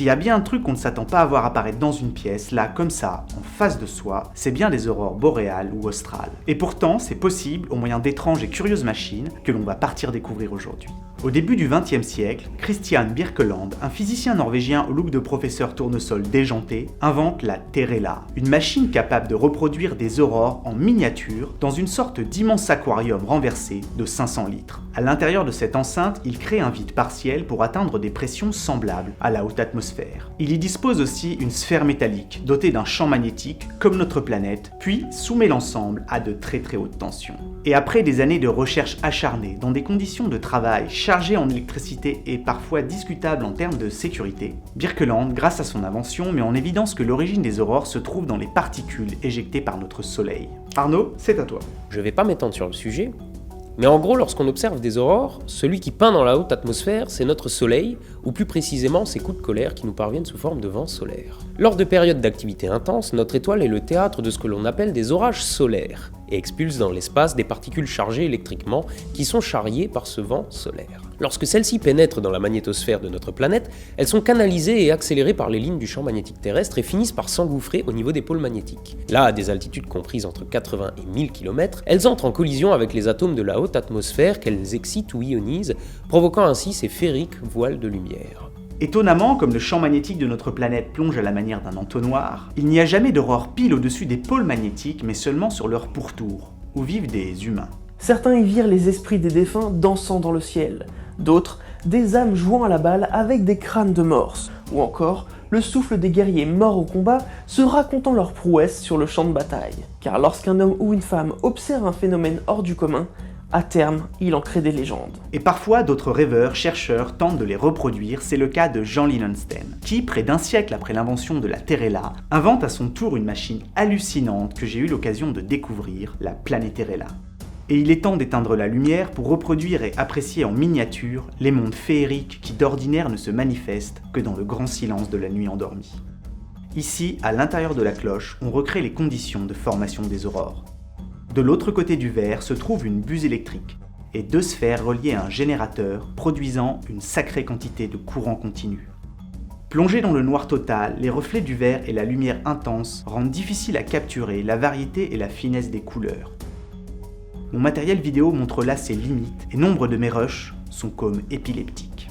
S'il y a bien un truc qu'on ne s'attend pas à voir apparaître dans une pièce, là, comme ça, en face de soi, c'est bien des aurores boréales ou australes. Et pourtant, c'est possible au moyen d'étranges et curieuses machines que l'on va partir découvrir aujourd'hui. Au début du XXe siècle, Christian Birkeland, un physicien norvégien au look de professeur tournesol déjanté, invente la Terela, une machine capable de reproduire des aurores en miniature dans une sorte d'immense aquarium renversé de 500 litres. À l'intérieur de cette enceinte, il crée un vide partiel pour atteindre des pressions semblables à la haute atmosphère. Il y dispose aussi une sphère métallique dotée d'un champ magnétique comme notre planète, puis soumet l'ensemble à de très hautes tensions. Et après des années de recherche acharnée dans des conditions de travail chargées en électricité et parfois discutables en termes de sécurité, Birkeland, grâce à son invention, met en évidence que l'origine des aurores se trouve dans les particules éjectées par notre Soleil. Arnaud, c'est à toi. Je vais pas m'étendre sur le sujet, mais en gros, lorsqu'on observe des aurores, celui qui peint dans la haute atmosphère, c'est notre Soleil, ou plus précisément ses coups de colère qui nous parviennent sous forme de vents solaires. Lors de périodes d'activité intense, notre étoile est le théâtre de ce que l'on appelle des orages solaires, et expulse dans l'espace des particules chargées électriquement qui sont charriées par ce vent solaire. Lorsque celles-ci pénètrent dans la magnétosphère de notre planète, elles sont canalisées et accélérées par les lignes du champ magnétique terrestre et finissent par s'engouffrer au niveau des pôles magnétiques. Là, à des altitudes comprises entre 80 et 1000 km, elles entrent en collision avec les atomes de la haute atmosphère qu'elles excitent ou ionisent, provoquant ainsi ces féeriques voiles de lumière. Étonnamment, comme le champ magnétique de notre planète plonge à la manière d'un entonnoir, il n'y a jamais d'aurore pile au-dessus des pôles magnétiques, mais seulement sur leur pourtour, où vivent des humains. Certains y virent les esprits des défunts dansant dans le ciel, d'autres, des âmes jouant à la balle avec des crânes de morse, ou encore le souffle des guerriers morts au combat se racontant leurs prouesses sur le champ de bataille. Car lorsqu'un homme ou une femme observe un phénomène hors du commun, à terme, il en crée des légendes. Et parfois, d'autres rêveurs, chercheurs tentent de les reproduire, c'est le cas de Jean Lillenstein, qui, près d'un siècle après l'invention de la Terela, invente à son tour une machine hallucinante que j'ai eu l'occasion de découvrir, la Planeterela. Et il est temps d'éteindre la lumière pour reproduire et apprécier en miniature les mondes féeriques qui d'ordinaire ne se manifestent que dans le grand silence de la nuit endormie. Ici, à l'intérieur de la cloche, on recrée les conditions de formation des aurores. De l'autre côté du verre se trouve une buse électrique et deux sphères reliées à un générateur produisant une sacrée quantité de courant continu. Plongés dans le noir total, les reflets du verre et la lumière intense rendent difficile à capturer la variété et la finesse des couleurs. Mon matériel vidéo montre là ses limites et nombre de mes rushs sont comme épileptiques.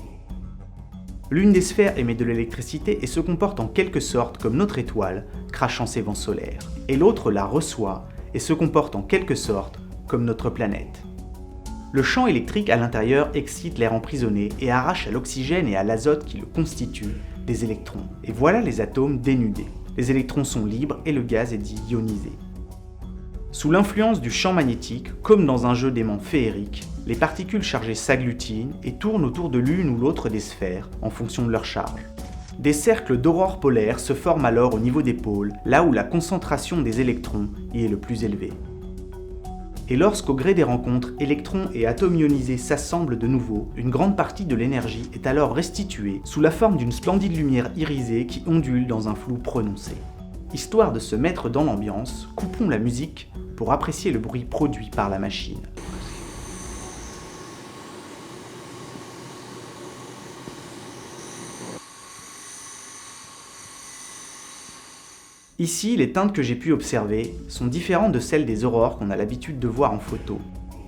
L'une des sphères émet de l'électricité et se comporte en quelque sorte comme notre étoile, crachant ses vents solaires, et l'autre la reçoit et se comporte en quelque sorte comme notre planète. Le champ électrique à l'intérieur excite l'air emprisonné et arrache à l'oxygène et à l'azote qui le constituent des électrons. Et voilà les atomes dénudés. Les électrons sont libres et le gaz est dit ionisé. Sous l'influence du champ magnétique, comme dans un jeu d'aimants féerique, les particules chargées s'agglutinent et tournent autour de l'une ou l'autre des sphères en fonction de leur charge. Des cercles d'aurores polaires se forment alors au niveau des pôles, là où la concentration des électrons y est le plus élevée. Et lorsqu'au gré des rencontres, électrons et atomes ionisés s'assemblent de nouveau, une grande partie de l'énergie est alors restituée sous la forme d'une splendide lumière irisée qui ondule dans un flou prononcé. Histoire de se mettre dans l'ambiance, coupons la musique pour apprécier le bruit produit par la machine. Ici, les teintes que j'ai pu observer sont différentes de celles des aurores qu'on a l'habitude de voir en photo,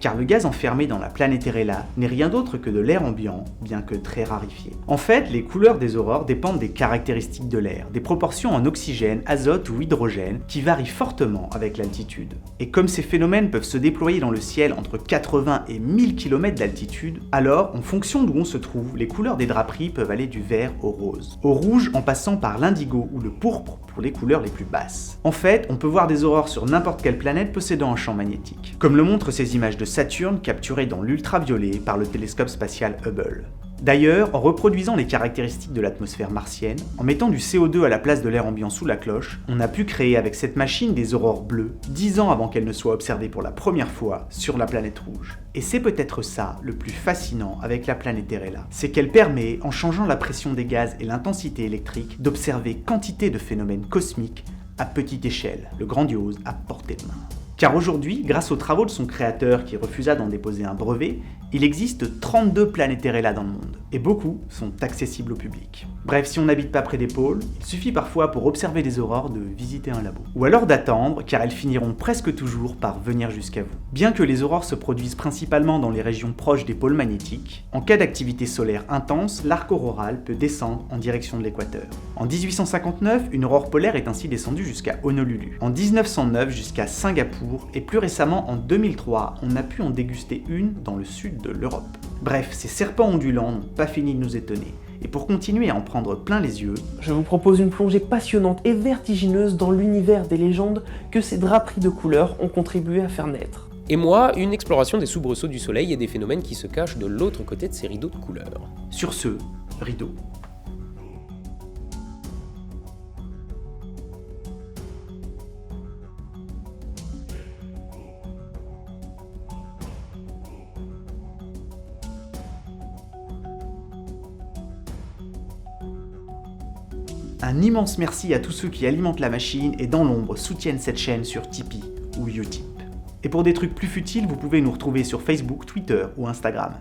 car le gaz enfermé dans la Planeterela n'est rien d'autre que de l'air ambiant, bien que très rarifié. En fait, les couleurs des aurores dépendent des caractéristiques de l'air, des proportions en oxygène, azote ou hydrogène, qui varient fortement avec l'altitude. Et comme ces phénomènes peuvent se déployer dans le ciel entre 80 et 1000 km d'altitude, alors, en fonction d'où on se trouve, les couleurs des draperies peuvent aller du vert au rose, au rouge en passant par l'indigo ou le pourpre pour les couleurs les plus basses. En fait, on peut voir des aurores sur n'importe quelle planète possédant un champ magnétique, comme le montrent ces images de Saturne capturées dans l'ultraviolet par le télescope spatial Hubble. D'ailleurs, en reproduisant les caractéristiques de l'atmosphère martienne, en mettant du CO2 à la place de l'air ambiant sous la cloche, on a pu créer avec cette machine des aurores bleues 10 ans avant qu'elles ne soient observées pour la première fois sur la planète rouge. Et c'est peut-être ça le plus fascinant avec la Planeterela, c'est qu'elle permet, en changeant la pression des gaz et l'intensité électrique, d'observer quantité de phénomènes cosmiques à petite échelle, le grandiose à portée de main. Car aujourd'hui, grâce aux travaux de son créateur qui refusa d'en déposer un brevet, il existe 32 planètes Terrella dans le monde, et beaucoup sont accessibles au public. Bref, si on n'habite pas près des pôles, il suffit parfois pour observer des aurores de visiter un labo. Ou alors d'attendre, car elles finiront presque toujours par venir jusqu'à vous. Bien que les aurores se produisent principalement dans les régions proches des pôles magnétiques, en cas d'activité solaire intense, l'arc auroral peut descendre en direction de l'équateur. En 1859, une aurore polaire est ainsi descendue jusqu'à Honolulu. En 1909, jusqu'à Singapour, et plus récemment en 2003, on a pu en déguster une dans le sud de l'Europe. Bref, ces serpents ondulants n'ont pas fini de nous étonner. Et pour continuer à en prendre plein les yeux, je vous propose une plongée passionnante et vertigineuse dans l'univers des légendes que ces draperies de couleurs ont contribué à faire naître. Et moi, une exploration des soubresauts du soleil et des phénomènes qui se cachent de l'autre côté de ces rideaux de couleurs. Sur ce, rideau. Un immense merci à tous ceux qui alimentent la machine et dans l'ombre soutiennent cette chaîne sur Tipeee ou Utip. Et pour des trucs plus futiles, vous pouvez nous retrouver sur Facebook, Twitter ou Instagram.